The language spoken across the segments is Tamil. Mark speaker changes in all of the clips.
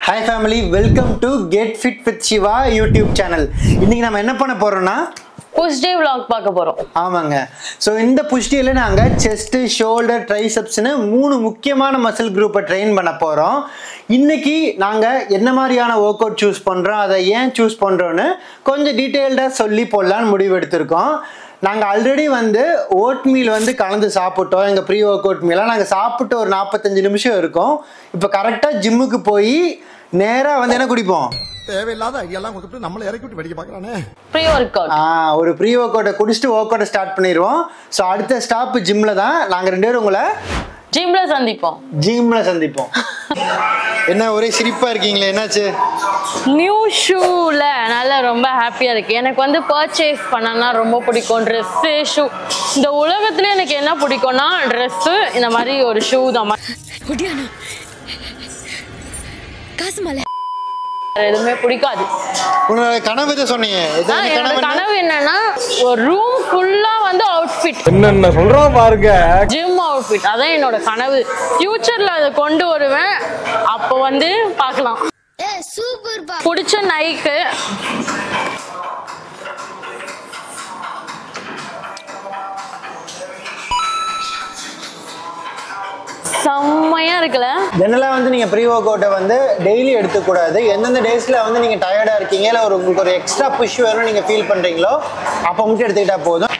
Speaker 1: Hi family, welcome to Get Fit with Shiva YouTube channel. இன்னைக்கு நாம என்ன பண்ண போறோம்னா
Speaker 2: push day vlog பார்க்க போறோம்.
Speaker 1: ஆமாங்க. சோ இந்த push dayல நாங்க chest, shoulder, triceps னு மூணு முக்கியமான மசில் குரூப்பை ட்ரெயின் பண்ண போறோம். இன்னைக்கு நாங்க என்ன மாதிரியான வொர்க் அவுட் சூஸ் பண்றோம், அதை ஏன் சூஸ் பண்றோம்னு கொஞ்சம் டீடைல்டா சொல்லி போடலாம்னு முடிவு எடுத்திருக்கோம். நாங்க ஆல்ரெடி ஓட் மீல் கலந்து சாப்பிட்டோம். எங்க ப்ரீ ஒர்க் அவுட் மீலா நாங்க சாப்பிட்டு ஒரு 45 நிமிஷம் இருக்கும். இப்போ கரெக்டா ஜிம்முக்கு போய் நேரா என்ன குடிப்போம்,
Speaker 3: தேவையில்லாத ஐடியாலாம் கொடுத்துட்டு நம்மள இறக்கி விட்டு வெடிக்க பார்க்கறானே.
Speaker 2: ப்ரீ வொர்க் அவுட்
Speaker 1: ஒரு ப்ரீ ஒர்க் அவுட் குடிச்சிட்டு ஒர்க் அவுட் ஸ்டார்ட் பண்ணிடுவோம். ஸோ அடுத்த ஸ்டாப் ஜிம்ல தான். நாங்க ரெண்டு பேரும் உங்களை
Speaker 2: ஜிம்ல சந்திப்போம்.
Speaker 1: என்ன ஒரே சிரிப்பா இருக்கீங்களே, என்னாச்சு?
Speaker 2: நியூ ஷூல நல்லா ரொம்ப ஹாப்பியா இருக்கு. எனக்கு பர்ச்சேஸ் பண்ணனா ரொம்ப பிடிக்கும். ட்ரெஸ்ஸு, ஷூ, இந்த உலகத்துல எனக்கு என்ன பிடிக்கும்னா ட்ரெஸ்ஸு, இந்த மாதிரி ஒரு ஷூ தான். எதுவுமே பிடிக்காது.
Speaker 1: உன்னோட கனவு எதை சொன்னீங்க?
Speaker 2: என்னோட கனவு என்னன்னா ஒரு ரூம் ஃபுல்லா அவுட்ஃபிட்.
Speaker 4: என்னென்ன சொல்றோம் பாருங்க,
Speaker 2: ஜிம் அவுட்ஃபிட். அதான் என்னோட கனவு. ஃபியூச்சர்ல அதை கொண்டு வருவேன். அப்போ பார்க்கலாம். பிடிச்ச நைக்கு செம்மையா இருக்குல்ல.
Speaker 1: ஜெனரலா நீங்க ப்ரீ ஒர்க் அவுட்டை டெய்லி எடுத்துக்கூடாது. எந்தெந்த டேஸ்ல நீங்க டயர்டா இருக்கீங்க, இல்லை உங்களுக்கு ஒரு எக்ஸ்ட்ரா புஷ் வேணும் நீங்க ஃபீல் பண்றீங்களோ அப்போ மட்டும் எடுத்துக்கிட்டா போதும்.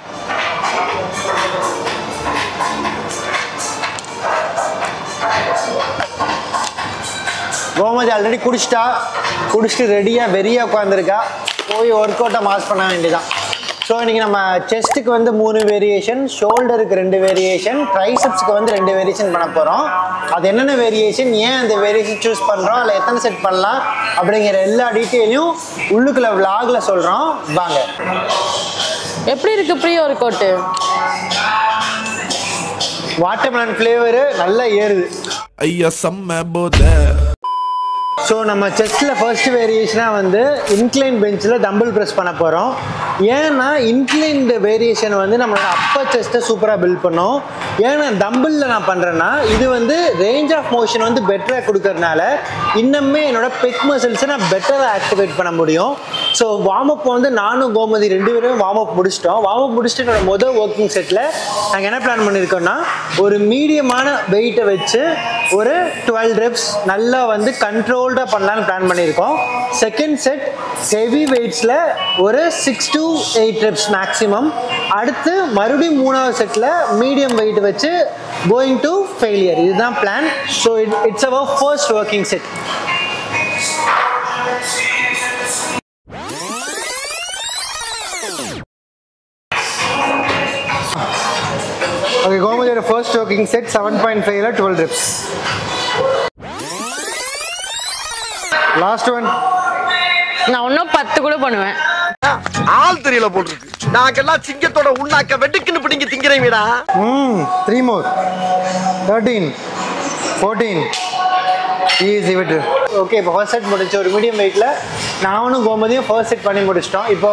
Speaker 1: கோமதி ஆல்ரெடி குடிச்சிட்டு ரெடியா வெறியா உட்காந்துருக்கா. போய் ஒர்க் அவுட்டை மாஸ் பண்ண வேண்டியதான். ஸோ இன்னைக்கு நம்ம செஸ்ட்டுக்கு 3 வேரியேஷன், ஷோல்டருக்கு 2 வேரியேஷன், ட்ரைசெப்ஸ்க்கு 2 வேரியேஷன் பண்ண போகிறோம். அது என்னென்ன வேரியேஷன், ஏன் அந்த வேரியேஷன் சூஸ் பண்ணுறோம், அதில் எத்தனை செட் பண்ணலாம் அப்படிங்கிற எல்லா டீட்டெயிலையும் உள்ளுக்குள்ள விளாகில் சொல்கிறோம். வாங்க.
Speaker 2: எப்படி இருக்கு pre workout?
Speaker 1: Watermelon flavour நல்லா ஏறுது.
Speaker 4: ஐயா செம்ம போத.
Speaker 1: ஸோ நம்ம செஸ்ட்டில் ஃபர்ஸ்ட் வேரியேஷனாக இன்க்ளைன் பெஞ்சில் டம்பிள் ப்ரெஸ் பண்ண போகிறோம். ஏன்னா இன்க்ளைன்டு வேரியேஷன் நம்மளோட அப்பர் செஸ்ட்டை சூப்பராக பில்ட் பண்ணும். ஏன்னா டம்பிளில் நான் பண்ணுறேன்னா இது ரேஞ்ச் ஆஃப் மோஷன் பெட்டராக கொடுக்கறதுனால இன்னுமே என்னோட பெக் மசில்ஸை நான் பெட்டராக ஆக்டிவேட் பண்ண முடியும். ஸோ வார்ம் அப் நானும் கோமதி 2 பேரும் வார்ம் அப் முடிச்சிட்டோம். வார்ம் அப் முடிச்சுட்டு என்னோட மொதல் ஒர்க்கிங் செட்டில் நாங்கள் என்ன பிளான் பண்ணியிருக்கோம்னா ஒரு மீடியமான வெயிட்டை வச்சு ஒரு 12 ரெப்ஸ் நல்லா கண்ட்ரோல்டாக பண்ணலான்னு பிளான் பண்ணியிருக்கோம். செகண்ட் செட் ஹெவி வெயிட்ஸில் ஒரு 6 to 8 ரெப்ஸ் மேக்ஸிமம். அடுத்து மறுபடியும் 3வது செட்டில் மீடியம் வெயிட் வச்சு கோயிங் டு ஃபெயிலியர். இதுதான் plan. So it's our first working set. Okay, கோமதியோட ஃபர்ஸ்ட் ஒர்க்கிங் செட் 7.5ல 12 ரெப்ஸ். லாஸ்ட் ஒன்
Speaker 2: நான் இன்னும் 10 கூட பண்ணுவேன்.
Speaker 3: ஆள் தெரியல போட்டுருக்கு. நாங்கெல்லாம் சிங்கத்தோட உண்ணாக்க வெட்டுக்குன்னு பிடிங்க திங்கிறீங்கடா.
Speaker 1: 3 more 13 14 ஈஸி விட்டு. ஓகே, இப்போ ஃபர்ஸ்ட் செட் முடிச்சு ஒரு மீடியம் வெயிட்டில் நானும் கோமதியும் ஃபர்ஸ்ட் செட் பண்ணி முடிச்சிட்டோம். இப்போ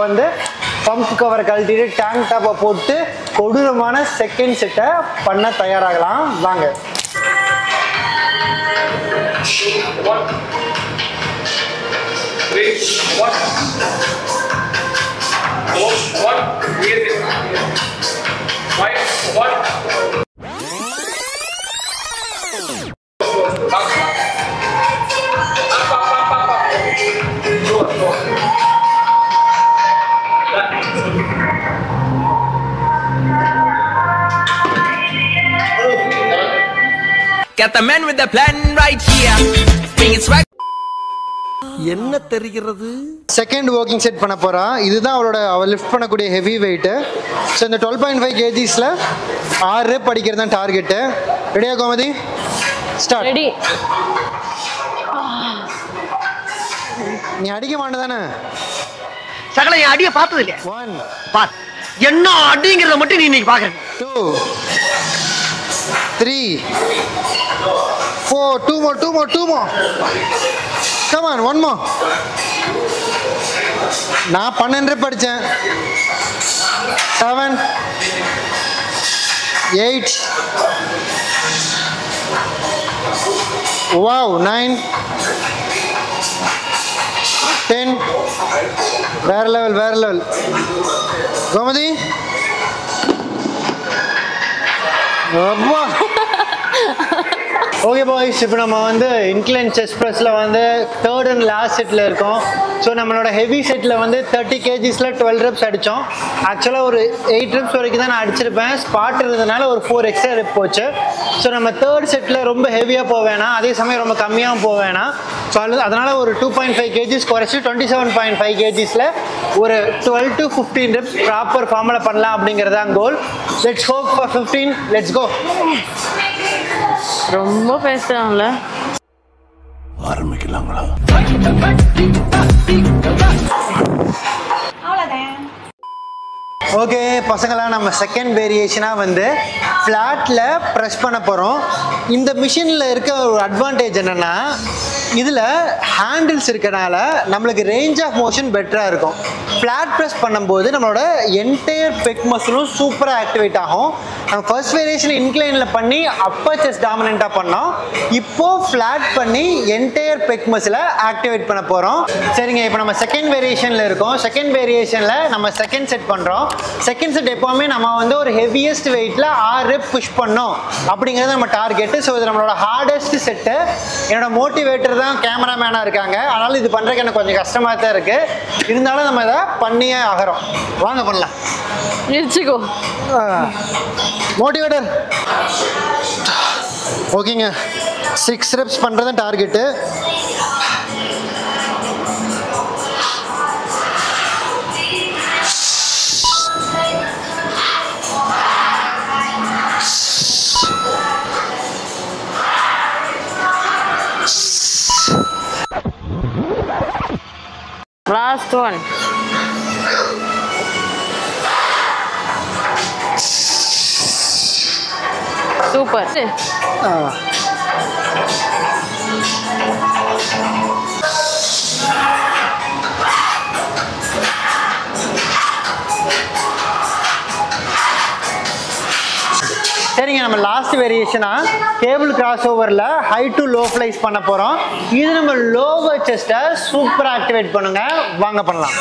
Speaker 1: பம்ப் கவரை கழட்டிட்டு டேங்க் டாப்பை போட்டு கொடூரமான செகண்ட் செட்டை பண்ண தயாராகலாம். வாங்க.
Speaker 5: Got the man with the plan right here. Bring it swag.
Speaker 3: என்ன தெரிகிறது?
Speaker 1: செகண்ட் ஒர்க்கிங் செட் பண்ண போறா. இதுதான் அவள் லிஃப்ட் பண்ணக்கூடிய ஹெவி வெயிட்டு. ஸோ இந்த 12.5 kgsல 6 ரெப் அடிக்கிறது தான் டார்கெட்டு. ரெடியா கோமதி? ஸ்டார்ட்.
Speaker 2: ரெடி.
Speaker 1: நீ அடிக்க மாட்டேதானே?
Speaker 3: சகல என் அடியை பார்த்தது இல்லையா?
Speaker 1: 1
Speaker 3: பார், என்ன அடிங்கிறத மட்டும் நீ இன்னைக்கு பாக்குற.
Speaker 1: 2 3 4 2 more. Come on, 1 more. நான் 12 ரெப் அடிச்சேன். 7 8 Wow, 9 10. வேற லெவல் கோமதி அப்பா. ஓகே பாய்ஸ், இப்போ நம்ம வந்து இன்க்ளைன் செஸ்ட் ப்ரெஸ்ஸில் வந்து தேர்ட் அண்ட் லாஸ்ட் செட்டில் இருக்கோம். ஸோ நம்மளோட ஹெவி செட்டில் வந்து 30 kgsல 12 reps அடித்தோம். ஆக்சுவலாக ஒரு 8 reps வரைக்கும் தான் நான் அடிச்சிருப்பேன். ஸ்பாட் இருந்ததுனால ஒரு 4 extra rep போச்சு. ஸோ நம்ம தேர்ட் செட்டில் ரொம்ப ஹெவியாக போக வேணாம், அதே சமயம் ரொம்ப கம்மியாகவும் போக வேணாம். ஸோ அதனால் ஒரு 2.5 kgs குறைச்சி 27.5 kgsல ஒரு 12 to 15 reps ப்ராப்பர் ஃபார்மில் பண்ணலாம் அப்படிங்கிறது தான் goal. Let's hope for 15. Let's go.
Speaker 2: ரொம்ப பேசுறாங்கல்ல.
Speaker 4: ஆரம்பிக்கலாங்களா?
Speaker 1: ஓகே பசங்களா, நம்ம செகண்ட் வேரியேஷனாக வந்து ஃப்ளாட்டில் ப்ரெஸ் பண்ண போகிறோம். இந்த மிஷினில் இருக்க ஒரு அட்வான்டேஜ் என்னென்னா, இதில் ஹேண்டில்ஸ் இருக்கனால நம்மளுக்கு ரேஞ்ச் ஆஃப் மோஷன் பெட்டராக இருக்கும். ஃப்ளாட் ப்ரெஸ் பண்ணும்போது நம்மளோட என்டையர் பெக் மசிலும் சூப்பராக ஆக்டிவேட் ஆகும். நம்ம ஃபர்ஸ்ட் வேரியேஷன் இன்க்ளைனில் பண்ணி அப்பர் செஸ்ட் டாமினண்ட்டாக பண்ணோம். இப்போது ஃப்ளாட் பண்ணி என்டையர் பெக் மசிலை ஆக்டிவேட் பண்ண போகிறோம். சரிங்க, இப்போ நம்ம செகண்ட் வேரியேஷனில் இருக்கோம். செகண்ட் வேரியேஷனில் நம்ம செகண்ட் செட் பண்ணுறோம். செகண்ட் செட் எப்போவுமே நம்ம வந்து ஒரு ஹெவியஸ்ட் வெயிட்டில் 6 reps புஷ் பண்ணோம் அப்படிங்கிறது நம்ம டார்கெட்டு. ஸோ இது நம்மளோட ஹார்டஸ்ட் செட்டு. என்னோட மோட்டிவேட்டர் தான் கேமராமேனாக இருக்காங்க, அதனால் இது பண்ணுறதுக்கு எனக்கு கொஞ்சம் கஷ்டமாக தான் இருக்குது. இருந்தாலும் நம்ம இதை பண்ணியே ஆகிறோம். வாங்க பண்ணலாம்.
Speaker 2: நிறுத்திக்கோ
Speaker 1: மோட்டிவேட்டர். ஓகேங்க, 6 reps பண்ணுறது டார்கெட்டு.
Speaker 2: Last one. Super.
Speaker 1: சரிங்க, நம்ம லாஸ்ட் வேரியேஷனாக டேபிள் கிராஸ் ஓவரில் ஹை டு லோ ஃப்ளைஸ் பண்ண போகிறோம். இது நம்ம லோவர் செஸ்ட்டை சூப்பராக ஆக்டிவேட் பண்ணுங்க. வாங்க பண்ணலாம்.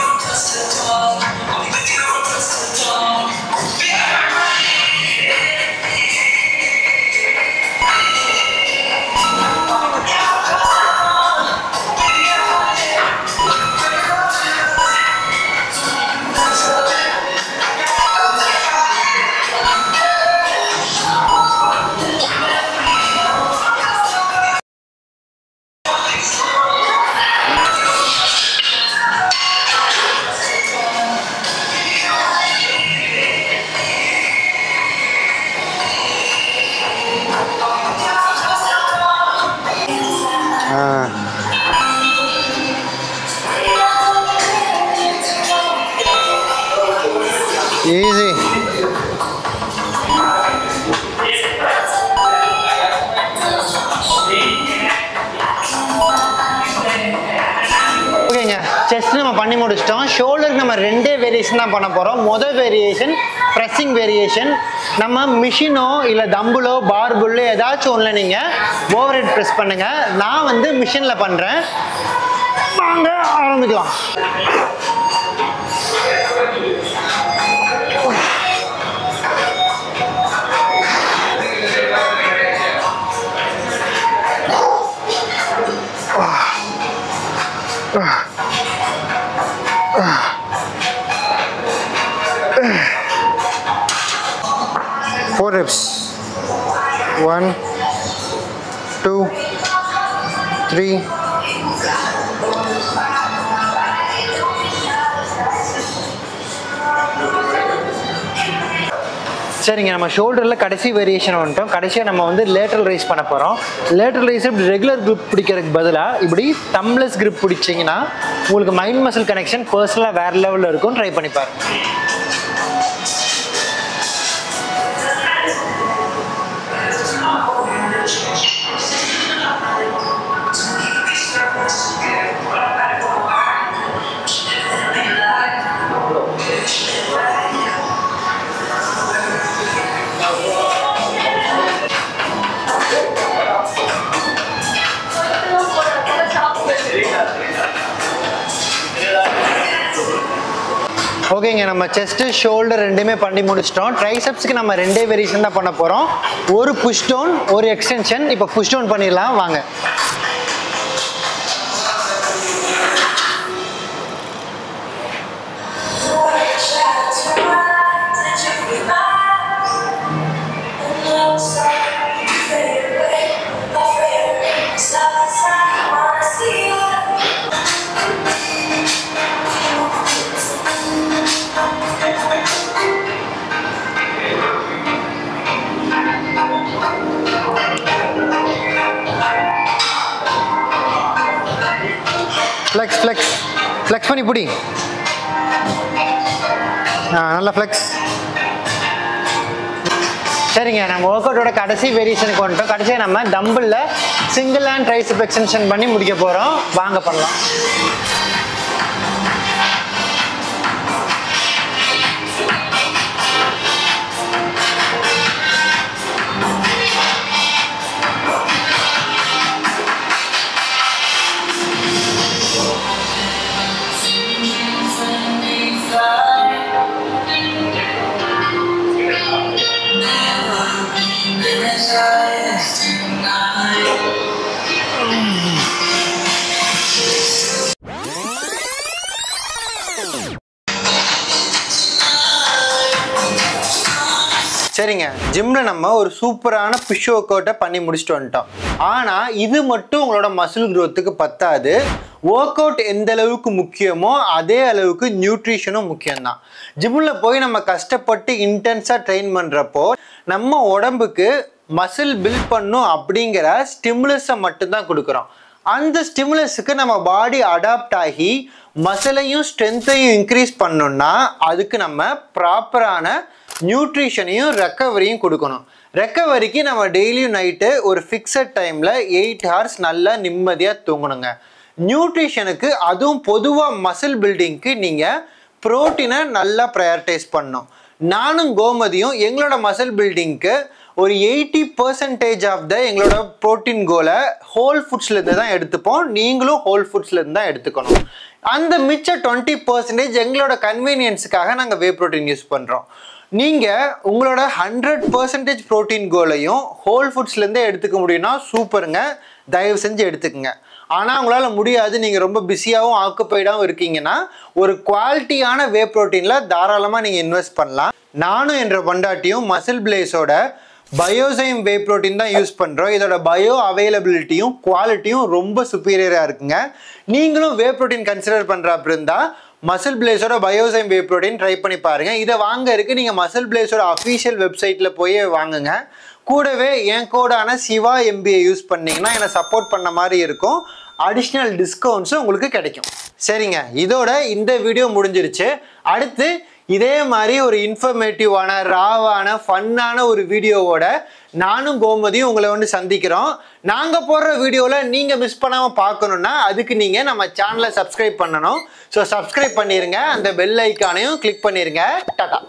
Speaker 1: ஈஸி. ஓகேங்க, செஸ்ட் நம்ம பண்ணி முடிச்சிட்டோம். ஷோல்டருக்கு நம்ம 2 வேரியேஷன் தான் பண்ண போகிறோம். முதல் வேரியேஷன் ப்ரெஸ்ஸிங் வேரியேஷன். நம்ம மிஷினோ இல்லை தம்புலோ பார்புல்லோ ஏதாச்சும் ஒன்றில் நீங்கள் ஓவர் ஹெட் ப்ரெஸ் பண்ணுங்கள். நான் வந்து மிஷினில் பண்ணுறேன். வாங்க ஆரம்பிக்கலாம். Four reps. 1, 2, 3. சரிங்க, நம்ம ஷோல்டரில் கடைசி வேரியேஷன் வந்துட்டோம். கடைசியாக நம்ம வந்து லேட்டரல் ரைஸ் பண்ண போகிறோம். லேட்டரல் ரைஸ் இப்படி ரெகுலர் grip பிடிக்கிறதுக்கு பதிலாக இப்படி தம்ப்லெஸ் grip பிடிச்சிங்கன்னா உங்களுக்கு மைண்ட் மசில் கனெக்ஷன் பர்சனலாக வேறு லெவலில் இருக்கும். ட்ரை பண்ணி பாருங்க. ஓகேங்க, நம்ம செஸ்ட்டு ஷோல்டர் ரெண்டுமே பண்ணி முடிச்சிட்டோம். ட்ரைசெப்ஸ்க்கு நம்ம ரெண்டே வேரியேஷன் தான் பண்ண போகிறோம். ஒரு புஷ் டவுன், ஒரு எக்ஸ்டென்ஷன். இப்போ புஷ் டவுன் பண்ணிடலாம் வாங்க. ஃப்ளெக்ஸ் ஃப்ளெக்ஸ் ஃப்ளெக்ஸ் பண்ணி பிடி. நல்லா ஃப்ளெக்ஸ். சரிங்க, நம்ம ஒர்க் அவுட்டோட கடைசி வேரியேஷனுக்கு வந்துட்டோம். கடைசியாக நம்ம டம்பிளில் சிங்கிள் ஹேண்ட் ட்ரைசெப் எக்ஸ்டென்ஷன் பண்ணி முடிக்க போகிறோம். வாங்க பண்ணலாம். சரிங்க, ஜிம்மில் நம்ம ஒரு சூப்பரான புஷ் ஒர்க் அவுட்டை பண்ணி முடிச்சுட்டு வந்துட்டோம். ஆனால் இது மட்டும் உங்களோட மசில் க்ரோத்துக்கு பத்தாது. ஒர்க் அவுட் எந்த அளவுக்கு முக்கியமோ அதே அளவுக்கு நியூட்ரிஷனும் முக்கியம்தான். ஜிம்மில் போய் நம்ம கஷ்டப்பட்டு இன்டென்ஸாக ட்ரெயின் பண்ணுறப்போ நம்ம உடம்புக்கு மசில் பில்ட் பண்ணும் அப்படிங்கிற ஸ்டிமுலஸை மட்டும்தான் கொடுக்குறோம். அந்த ஸ்டிமுலஸுக்கு நம்ம பாடி அடாப்ட் ஆகி மசிலையும் ஸ்ட்ரென்த்தையும் இன்க்ரீஸ் பண்ணணும்னா அதுக்கு நம்ம ப்ராப்பரான நியூட்ரிஷனையும் ரெக்கவரியும் கொடுக்கணும். ரெக்கவரிக்கு நம்ம டெய்லியும் நைட்டு ஒரு ஃபிக்ஸட் டைமில் 8 hours நல்லா நிம்மதியாக தூங்கணுங்க. நியூட்ரிஷனுக்கு அதுவும் பொதுவாக மசில் பில்டிங்க்கு நீங்கள் ப்ரோட்டீனை நல்லா ப்ரையாரிட்டைஸ் பண்ணணும். நானும் கோமதியும் எங்களோட மசில் பில்டிங்க்கு ஒரு 80% ஆஃப் த எங்களோட ப்ரோட்டீன் கோலை ஹோல் ஃபுட்ஸ்லேருந்து தான் எடுத்துப்போம். நீங்களும் ஹோல் ஃபுட்ஸ்லேருந்து தான் எடுத்துக்கணும். அந்த மிச்ச 20% எங்களோட கன்வீனியன்ஸுக்காக நாங்கள் வே ப்ரோட்டீன் யூஸ் பண்ணுறோம். நீங்கள் உங்களோட 100% ப்ரோட்டீன் கோலையும் ஹோல் ஃபுட்ஸ்லேருந்தே எடுத்துக்க முடியும்னா சூப்பருங்க, தயவு செஞ்சு எடுத்துக்கங்க. ஆனால் உங்களால் முடியாது, நீங்கள் ரொம்ப பிஸியாகவும் ஆக்குப்பைடாகவும் இருக்கீங்கன்னா ஒரு குவாலிட்டியான வே ப்ரோட்டீனில் தாராளமாக நீங்கள் இன்வெஸ்ட் பண்ணலாம். நானும் என்ற பண்டாட்டியும் மசில் பிளேஸோட பயோசைம் வே ப்ரோட்டீன் தான் யூஸ் பண்ணுறோம். இதோட பயோ அவைலபிலிட்டியும் குவாலிட்டியும் ரொம்ப சுப்பீரியராக இருக்குங்க. நீங்களும் வே ப்ரோட்டீன் கன்சிடர் பண்ணுறப்ப இருந்தால் muscle பிளேஸோட Biozyme whey protein try பண்ணி பாருங்கள். இதை வாங்கறதுக்கு நீங்கள் மசில் பிளேஸோட அஃபீஷியல் வெப்சைட்டில் போய் வாங்குங்க. கூடவே என் கோடான சிவா MBA யூஸ் பண்ணிங்கன்னா என்னை சப்போர்ட் பண்ண மாதிரி இருக்கும். அடிஷ்னல் டிஸ்கவுண்ட்ஸும் உங்களுக்கு கிடைக்கும். சரிங்க, இதோட இந்த வீடியோ முடிஞ்சிருச்சு. அடுத்து இதே மாதிரி ஒரு இன்ஃபர்மேட்டிவான ராவான ஃபன்னான ஒரு வீடியோவோட நானும் கோமதியும் உங்களை வந்து சந்திக்கிறோம். நாங்கள் போடுற வீடியோவில் நீங்கள் மிஸ் பண்ணாமல் பார்க்கணுன்னா அதுக்கு நீங்கள் நம்ம சேனலை சப்ஸ்கிரைப் பண்ணணும். ஸோ சப்ஸ்கிரைப் பண்ணிடுங்க, அந்த பெல் ஐக்கானையும் கிளிக் பண்ணிடுங்க. டாடா.